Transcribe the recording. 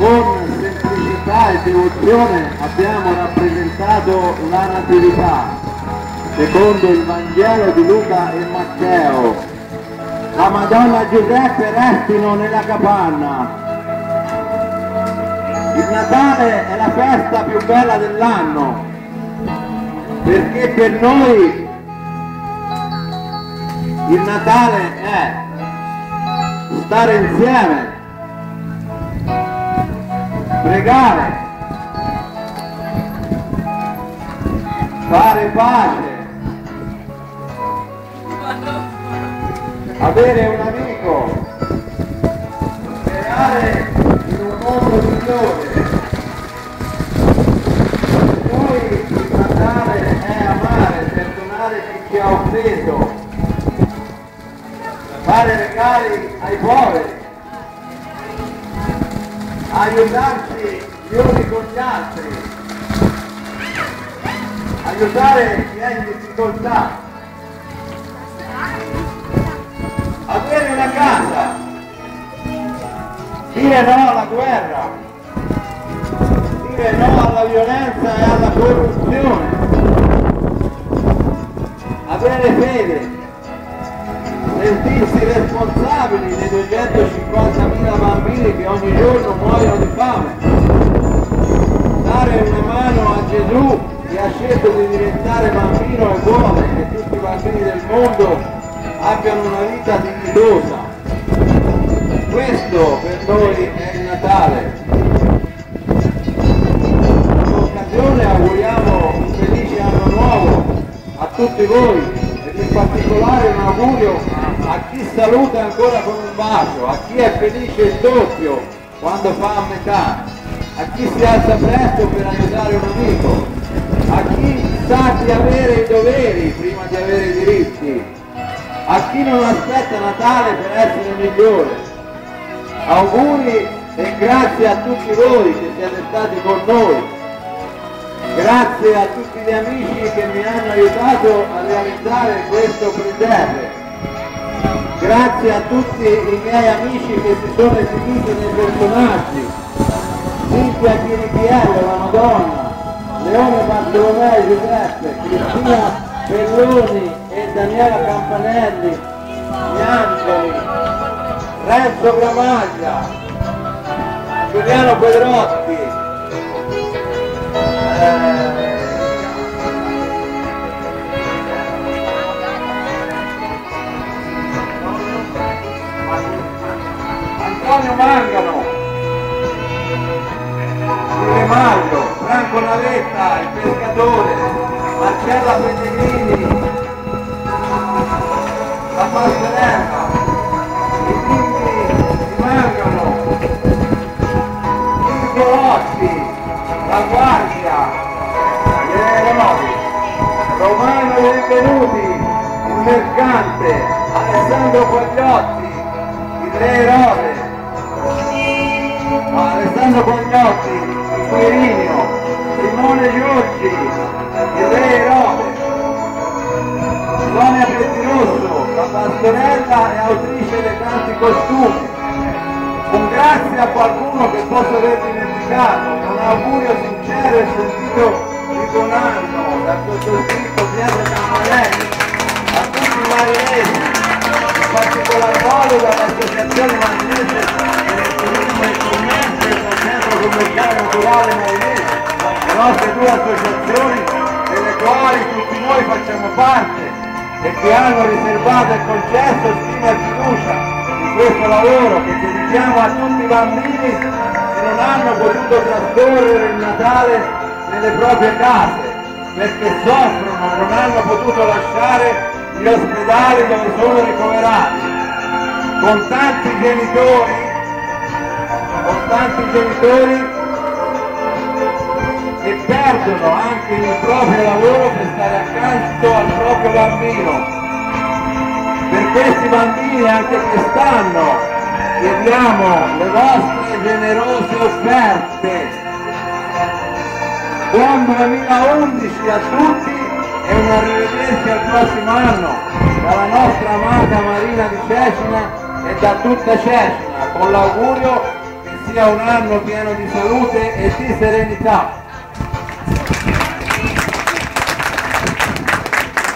con semplicità e devozione abbiamo rappresentato la Natività, secondo il Vangelo di Luca e Matteo. La Madonna e Giuseppe restino nella capanna. Il Natale è la festa più bella dell'anno, perché per noi il Natale è stare insieme, pregare, fare pace, avere un amico, sperare in un mondo migliore. Per noi il Natale è amare, perdonare chi ci ha offeso, fare regali ai poveri, aiutarci gli uni con gli altri, aiutare chi è in difficoltà, avere una casa, dire no alla guerra, dire no alla violenza e alla corruzione, avere fede, sentirsi responsabili dei 250.000 bambini che ogni giorno muoiono di fame, dare una mano a Gesù che ha scelto di diventare bambino e vuole che tutti i bambini del mondo abbiano una vita dignitosa. Questo per noi è il Natale. In occasione auguriamo un felice anno nuovo a tutti voi, ed in particolare un augurio a chi saluta ancora con un bacio, a chi è felice il doppio quando fa a metà, a chi si alza presto per aiutare un amico, a chi sa di avere i doveri prima di avere i diritti, a chi non aspetta Natale per essere migliore. Auguri e grazie a tutti voi che siete stati con noi, grazie a tutti gli amici che mi hanno aiutato a realizzare questo presepe. Grazie a tutti i miei amici che si sono esibiti nei personaggi, Cinzia Chirichiello, la Madonna, Leone Bartolomeo Giuseppe, Cristina Belloni e Daniela Campanelli, gli Angeli, Renzo Gramaglia, Giuliano Pedrotti, Antonio Mangano, Silvio Maglio, Franco Navetta, il pescatore, Marcella Pellegrini, la passerella, i bimbi di Mangano, Silvio Lotti, la Guardia, gli aeronauti, Romano Benvenuti, il mercante, Alessandro Quagliotti, il re Erode, Alessandro Quagliotti, il Quirinio, Simone Giorgi, il re Erode, Sonia Pettirosso, la pastorella e autrice dei tanti costumi. Un grazie a qualcuno che posso aver dimenticato, un augurio sincero e sentito di buon anno dal sottoscritto Pietro Campanelli, a tutti i marinesi, in particolar modo dall'Associazione Marinese del Turismo e Commercio e dal Centro Commerciale Naturale Marinese, le nostre due associazioni delle quali tutti noi facciamo parte e che hanno riservato e concesso stima e fiducia in questo lavoro che dedichiamo a tutti i bambini che non hanno potuto trascorrere il Natale nelle proprie case perché soffrono, non hanno potuto lasciare gli ospedali dove sono ricoverati, con tanti genitori che perdono anche il proprio lavoro per stare accanto al proprio bambino. Per questi bambini anche quest'anno chiediamo le vostre generose offerte. Buon 2011 a tutti e un arrivederci al prossimo anno dalla nostra amata Marina di Cecina e da tutta Cecina, con l'augurio che sia un anno pieno di salute e di serenità.